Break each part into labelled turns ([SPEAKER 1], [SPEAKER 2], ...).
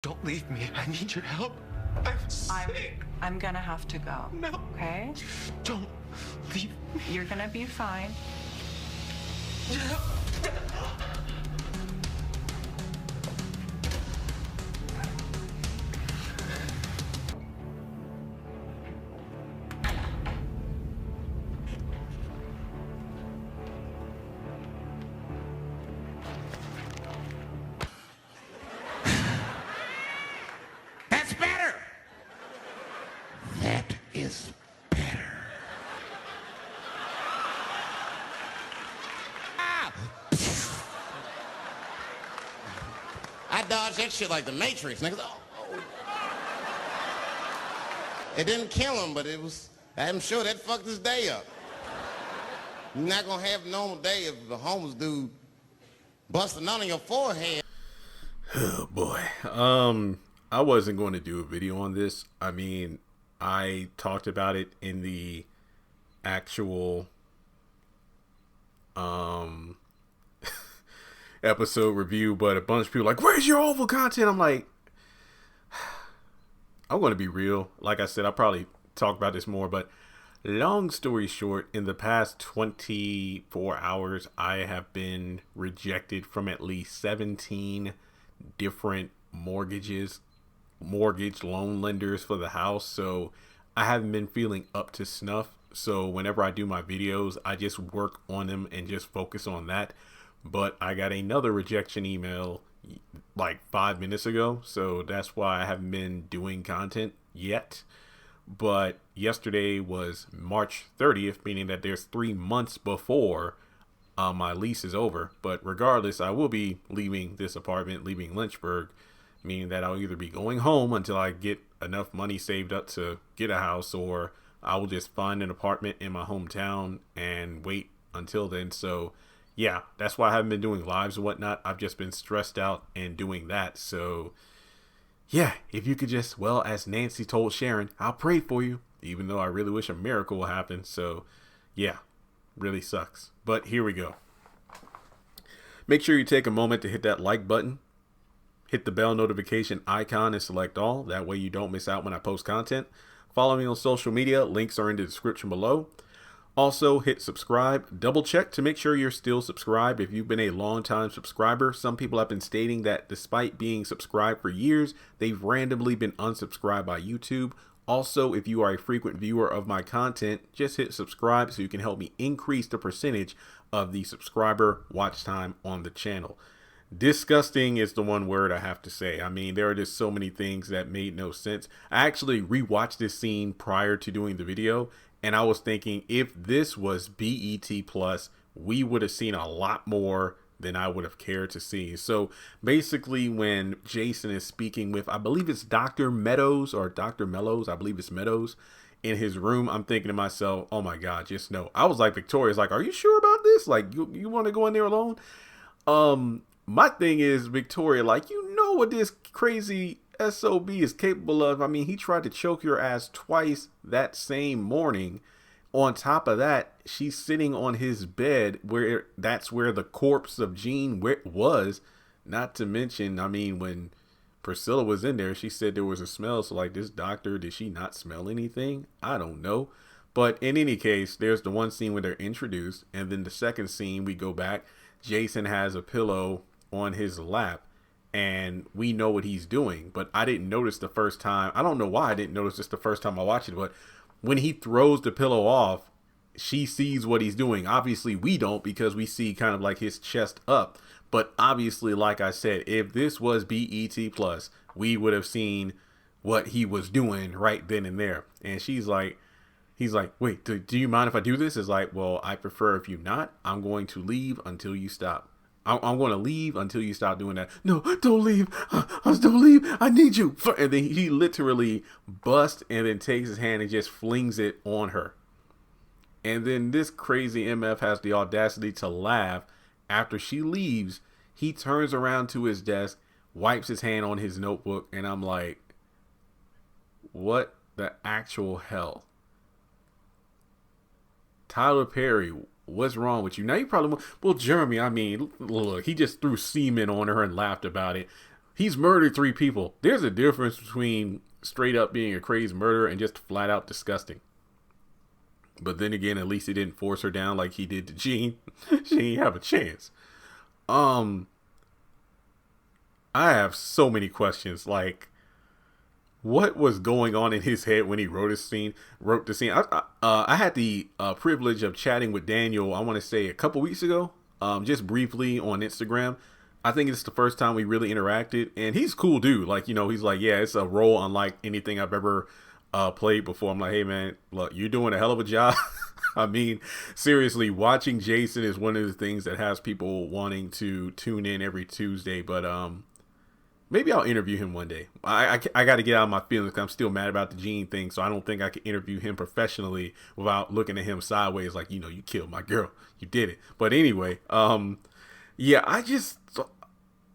[SPEAKER 1] Don't leave me. I need your help. I'm sick.
[SPEAKER 2] I'm gonna have to go.
[SPEAKER 1] No.
[SPEAKER 2] Okay?
[SPEAKER 1] Don't leave me.
[SPEAKER 2] You're gonna be fine.
[SPEAKER 3] That's better. That is better. Ah! I dodged that shit like the Matrix, nigga. Oh. It didn't kill him, but I'm sure that fucked his day up. You're not gonna have a normal day if the homeless dude busting on your forehead.
[SPEAKER 4] Oh boy. I wasn't going to do a video on this. I mean, I talked about it in the actual episode review, but a bunch of people like, where's your awful content? I'm like, I'm going to be real. Like I said, I'll probably talk about this more, but long story short, in the past 24 hours, I have been rejected from at least 17 different mortgage loan lenders for the house. So I haven't been feeling up to snuff. So whenever I do my videos, I just work on them and just focus on that. But I got another rejection email like 5 minutes ago, so that's why I haven't been doing content yet. But yesterday was March 30th, meaning that there's 3 months before my lease is over. But regardless, I will be leaving this apartment, leaving Lynchburg, meaning that I'll either be going home until I get enough money saved up to get a house, or I will just find an apartment in my hometown and wait until then. So yeah, that's why I haven't been doing lives and whatnot. I've just been stressed out and doing that. So yeah, if you could just, well, as Nancy told Sharon, I'll pray for you, even though I really wish a miracle will happen. So yeah, really sucks. But here we go. Make sure you take a moment to hit that like button, hit the bell notification icon and select all. That way you don't miss out when I post content. Follow me on social media. Links are in the description below. Also, hit subscribe. Double check to make sure you're still subscribed. If you've been a long-time subscriber, some people have been stating that despite being subscribed for years, they've randomly been unsubscribed by YouTube. Also, if you are a frequent viewer of my content, just hit subscribe so you can help me increase the percentage of the subscriber watch time on the channel. Disgusting is the one word I have to say. I mean, there are just so many things that made no sense. I actually rewatched this scene prior to doing the video, and I was thinking, if this was BET Plus, we would have seen a lot more than I would have cared to see. So basically, when Jason is speaking with, I believe it's Dr. Meadows or Dr. Mellows, I believe it's Meadows, in his room, I'm thinking to myself, oh my God, just no. I was like, Victoria's like, are you sure about this? Like, you want to go in there alone? My thing is, Victoria, like, you know what this crazy SOB is capable of. I mean, he tried to choke your ass twice that same morning. On top of that, she's sitting on his bed where that's where the corpse of Jean was. Not to mention, I mean, when Priscilla was in there, she said there was a smell. So like, this doctor, did she not smell anything? I don't know. But in any case, there's the one scene where they're introduced. And then the second scene, we go back. Jason has a pillow on his lap and we know what he's doing, but I didn't notice the first time. I don't know why I didn't notice this the first time I watched it, but when he throws the pillow off, she sees what he's doing. Obviously we don't, because we see kind of like his chest up, but obviously, like I said, if this was BET Plus, we would have seen what he was doing right then and there. And he's like, wait, do you mind if I do this? It's like, well, I prefer if you not. I'm going to leave until you stop. I'm going to leave until you stop doing that. No, don't leave. Don't leave. I need you. And then he literally busts and then takes his hand and just flings it on her. And then this crazy MF has the audacity to laugh after she leaves. He turns around to his desk, wipes his hand on his notebook, and I'm like, what the actual hell? Tyler Perry, what's wrong with you? Now you probably want, well, Jeremy, I mean, look, he just threw semen on her and laughed about it. He's murdered 3 people. There's a difference between straight up being a crazy murderer and just flat out disgusting. But then again, at least he didn't force her down like he did to Jean. She didn't have a chance. I have so many questions. Like, what was going on in his head when he wrote the scene? I had the privilege of chatting with Daniel, I want to say a couple weeks ago, just briefly on Instagram. I think it's the first time we really interacted, and he's a cool dude. Like, he's like, yeah, it's a role unlike anything I've ever played before. I'm like, hey man, look, you're doing a hell of a job. I mean, seriously, watching Jason is one of the things that has people wanting to tune in every Tuesday. But maybe I'll interview him one day. I got to get out of my feelings because I'm still mad about the Gene thing. So I don't think I can interview him professionally without looking at him sideways like, you killed my girl. You did it. But anyway, yeah,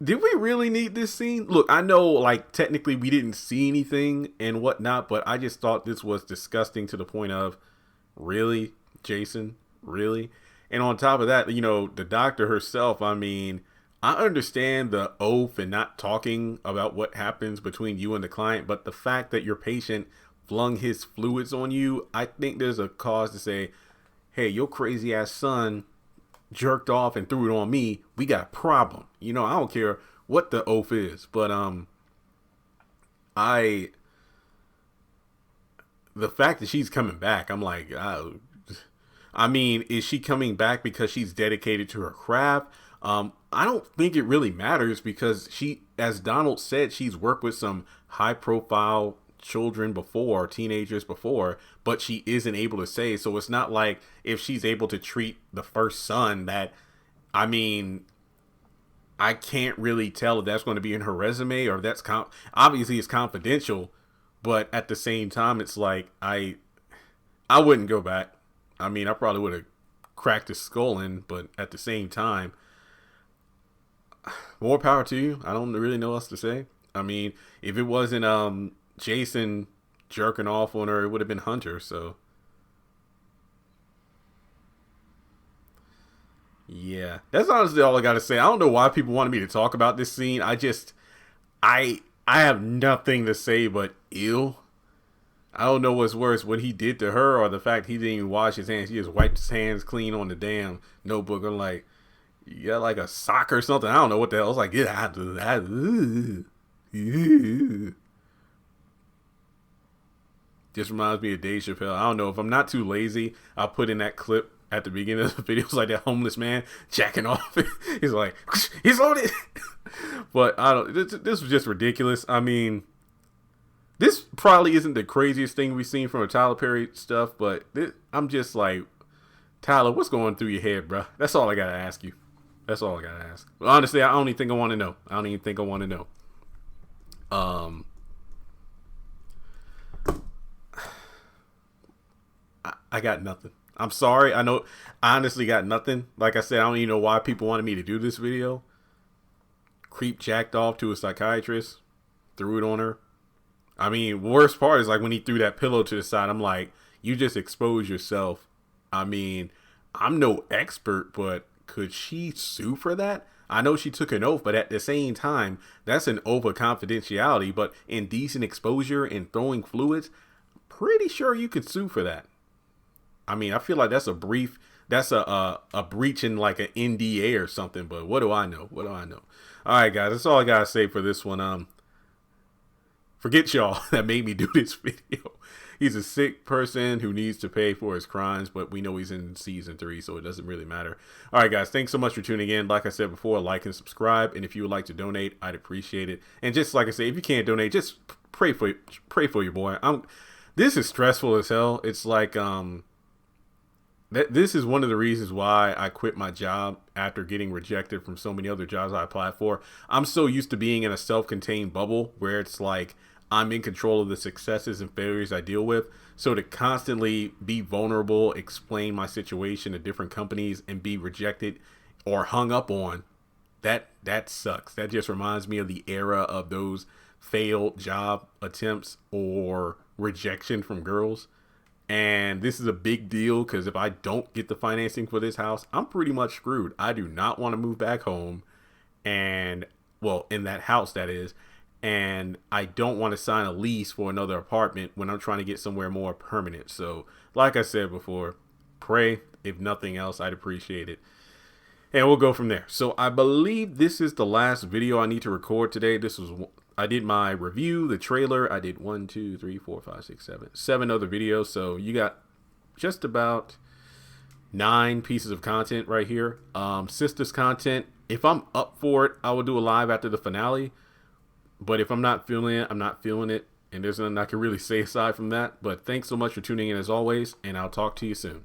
[SPEAKER 4] did we really need this scene? Look, I know, like, technically we didn't see anything and whatnot, but I just thought this was disgusting to the point of, really, Jason? Really? And on top of that, the doctor herself, I mean, I understand the oath and not talking about what happens between you and the client, but the fact that your patient flung his fluids on you, I think there's a cause to say, hey, your crazy ass son jerked off and threw it on me. We got a problem. I don't care what the oath is, but the fact that she's coming back, I'm like, I mean, is she coming back because she's dedicated to her craft? I don't think it really matters because she, as Donald said, she's worked with some high profile children before, teenagers before, but she isn't able to say. So it's not like if she's able to treat the first son that, I mean, I can't really tell if that's going to be in her resume or if that's obviously it's confidential, but at the same time, it's like, I wouldn't go back. I mean, I probably would have cracked his skull in, but at the same time, more power to you. I don't really know what else to say. I mean, if it wasn't Jason jerking off on her, it would have been Hunter. So yeah, that's honestly all I got to say. I don't know why people wanted me to talk about this scene. I have nothing to say but ew. I don't know what's worse, what he did to her or the fact he didn't even wash his hands. He just wiped his hands clean on the damn notebook. I'm like, you got like a sock or something. I don't know what the hell. It's like, get out of that. Just reminds me of Dave Chappelle. I don't know, if I'm not too lazy, I'll put in that clip at the beginning of the video. It's like that homeless man jacking off. He's like, he's loaded. But this was just ridiculous. I mean, this probably isn't the craziest thing we've seen from a Tyler Perry stuff, but I'm just like, Tyler, what's going through your head, bro? That's all I gotta ask you. That's all I gotta ask. But honestly, I don't even think I want to know. I don't even think I want to know. I got nothing. I'm sorry. I honestly got nothing. Like I said, I don't even know why people wanted me to do this video. Creep jacked off to a psychiatrist, threw it on her. I mean, worst part is like when he threw that pillow to the side, I'm like, you just exposed yourself. I mean, I'm no expert, but could she sue for that? I know she took an oath, but at the same time, that's an oath of confidentiality. But indecent exposure and throwing fluids, pretty sure you could sue for that. I mean, I feel like that's a breach in like an NDA or something. But what do I know? What do I know? All right, guys, that's all I gotta say for this one. Forget y'all that made me do this video. He's a sick person who needs to pay for his crimes, but we know he's in season 3, so it doesn't really matter. All right, guys, thanks so much for tuning in. Like I said before, like and subscribe, and if you would like to donate, I'd appreciate it. And just like I say, if you can't donate, just pray for your boy. This is stressful as hell. It's like this is one of the reasons why I quit my job after getting rejected from so many other jobs I applied for. I'm so used to being in a self-contained bubble where it's like I'm in control of the successes and failures I deal with. So to constantly be vulnerable, explain my situation to different companies and be rejected or hung up on, that sucks. That just reminds me of the era of those failed job attempts or rejection from girls. And this is a big deal because if I don't get the financing for this house, I'm pretty much screwed. I do not want to move back home. And well, in that house, that is. And I don't want to sign a lease for another apartment when I'm trying to get somewhere more permanent. So like I said before, pray. If nothing else, I'd appreciate it. And we'll go from there. So I believe this is the last video I need to record today. I did my review, the trailer. I did 1, 2, 3, 4, 5, 6, 7 other videos. So you got just about 9 pieces of content right here. Sisters content. If I'm up for it, I will do a live after the finale. But if I'm not feeling it, I'm not feeling it. And there's nothing I can really say aside from that. But thanks so much for tuning in as always. And I'll talk to you soon.